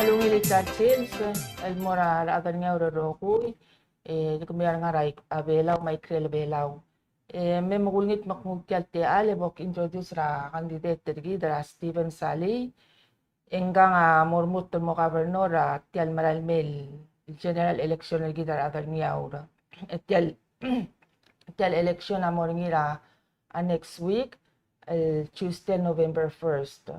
malungili Churchills, el mora agan nga urorokui, kumiyar nga rai abelaw, may krel belaw. May magulngit makmugkyal te ale bok introduce ra candidate tergi dra Stephen Sally, engga nga mormut mo governor ra tial maralmel general election ergi dra agan nga ura. Tial election na moringira next week, Tuesday, November 1st.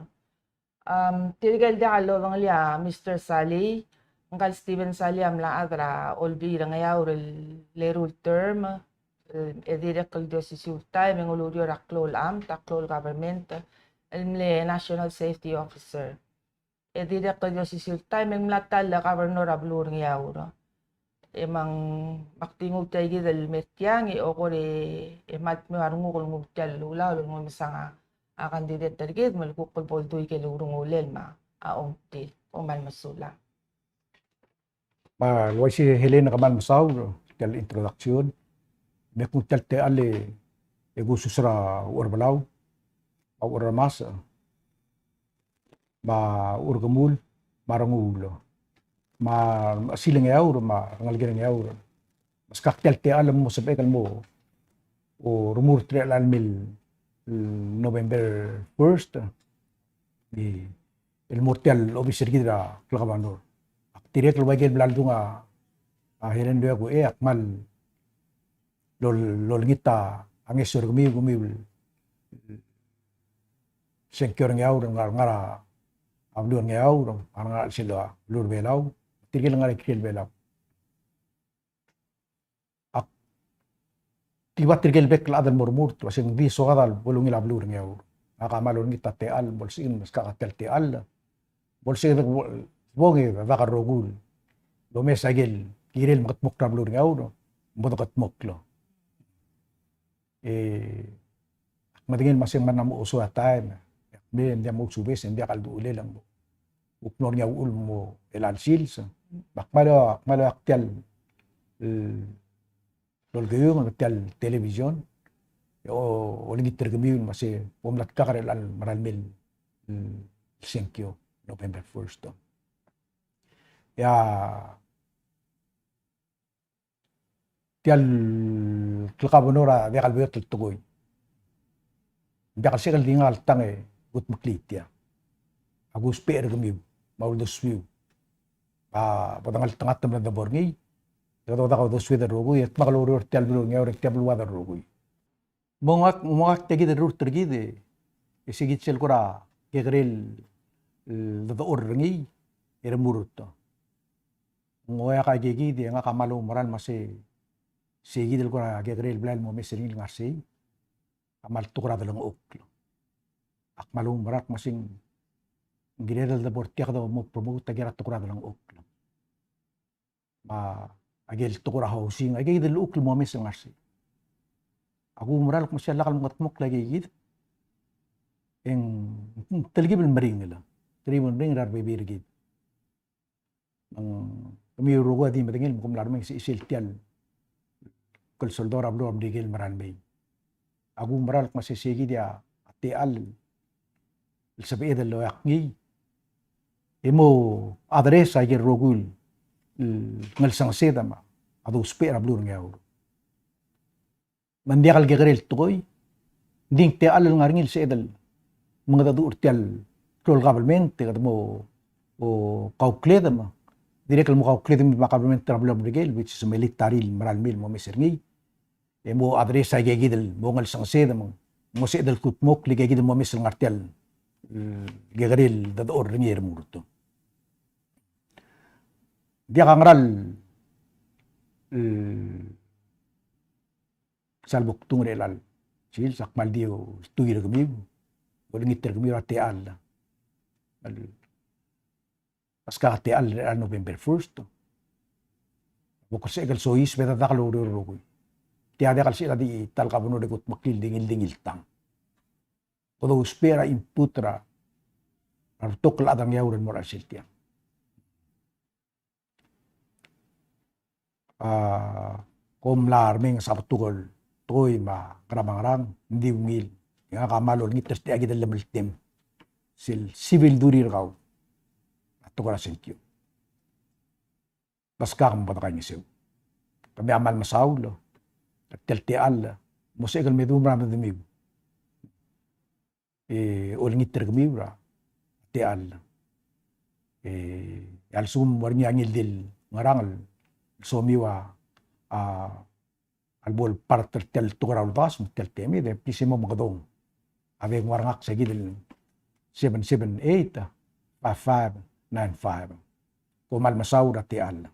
Tirigal da kalowang liya Mr. Sally, ang Stephen Sally amla adra olbi nga yaw lerul term, edire kaldo si siutay mengulurio raklol taklol government, le National Safety Officer. Edire kaldo si siutay menglatal la governor ablur nga yaw. Emang maktingog tayo gidal metyang okore emat mi warungukol ngugtyal lula ulong misanga candidate target malukukol boldoy kay lurong ulel ma aongti umal masula. Luay si Helena kaman masaw kel introduction. May kung te ale egusus ra urbalaw au urmas ma urgamul marangulo. Ma siling euro ma ngalgering euro. Mas kaktel te alam mo sabi kan mo o rumur tre almil November 1st di el mortal officer gidra klakabanor. Direct lo bagel blaldo nga hiren do ko akmal lol ngita ang esor gumi senkyor ng euro ngara abdon ng euro ang sila lur belaw tigil nga kil belaw ak tiba tigil bek la adan murmur to sing bi so kadal bolong ila blur ng euro akamalon ngita teal bolsin mas kakatel teal bolsin bongi bakar rogul domes agil kiril makatmok na blur ng euro bodo katmok lo matingin masing manam uso atay hindi mo subes hindi kaldo ule lang mo upnor niya ul mo elan sils bakmalo aktial lolgayong aktial television o ulit tergamiyon masi pumlat kakarel al maralmil 5 November 1st ya tial klakabonora de kalbuyot tugoy dakal sekal dingal tange gut maklitia agus per gamiw mauldos wiw padangal tangat na da borngi dato da dos with rogoy at makaloror tial blo ngaw rek tial wada rogoy mongak tegi de rur tergi de isigit sel kora kegrel da orngi era murutto ngoya ka gegi de nga kamalo moral mase sigi del kora kegrel blal mo meserin ngarsi amal tukra dalang oklo akmalong marak masing ginedal da bortiak daw mo promote tagira tukra dalang oklo ma agel tukra housing agel del oklo mo mes ngarsi aku moral ko siya lakal matmok lagi gid en talgib el maring nila tribon ring rar bibir gid ang kami rugo di matingil mo kumlar si isiltial kol soldora blo abdigel maran bay aku moral ko masisigi dia atial sabi del lo yakngi emo adres ay rogul ngal sang sedama adu spera blur ngaw mandiakal gegrel tukoy ding te alal ngaringil sedal mga dadu urtial rol government te mo o kaukleda ma direkal mo kaukleda mi government travel brigade which is military maralmil mo meserni emo adres ay gigidel mo ngal sang sedama mo sedal kutmok ligigidel mo mesel ngartial gegrel dador ringier murto dia kangral salbok tungrelal sil sakmal dio tuir gemiu boleh ngiter gemiu ateal paska ateal November 1st bukos egal sois beta dakalo rogoy tiada kal sila di tal kabuno de gut makil dingil tang todo espera imputra artok la adang yauran moral siltia kom larming sa patugol toy ma karabangrang hindi ungil nga kamalol ngitres ti agi dalam tim sil civil durir kaw tugara sentyo. Baska kang batakay ngisiw. Kami amal masaulo, at telteal, musikal medumra medumib. Ulingit tergamibra, teal. Alsum warni angil dil ngarangal, somiwa, albol parter tel tugara uldas, tel temi, de pisimo magadong. Ave warangak sa gidil 778 5595. Kumal masaura teal.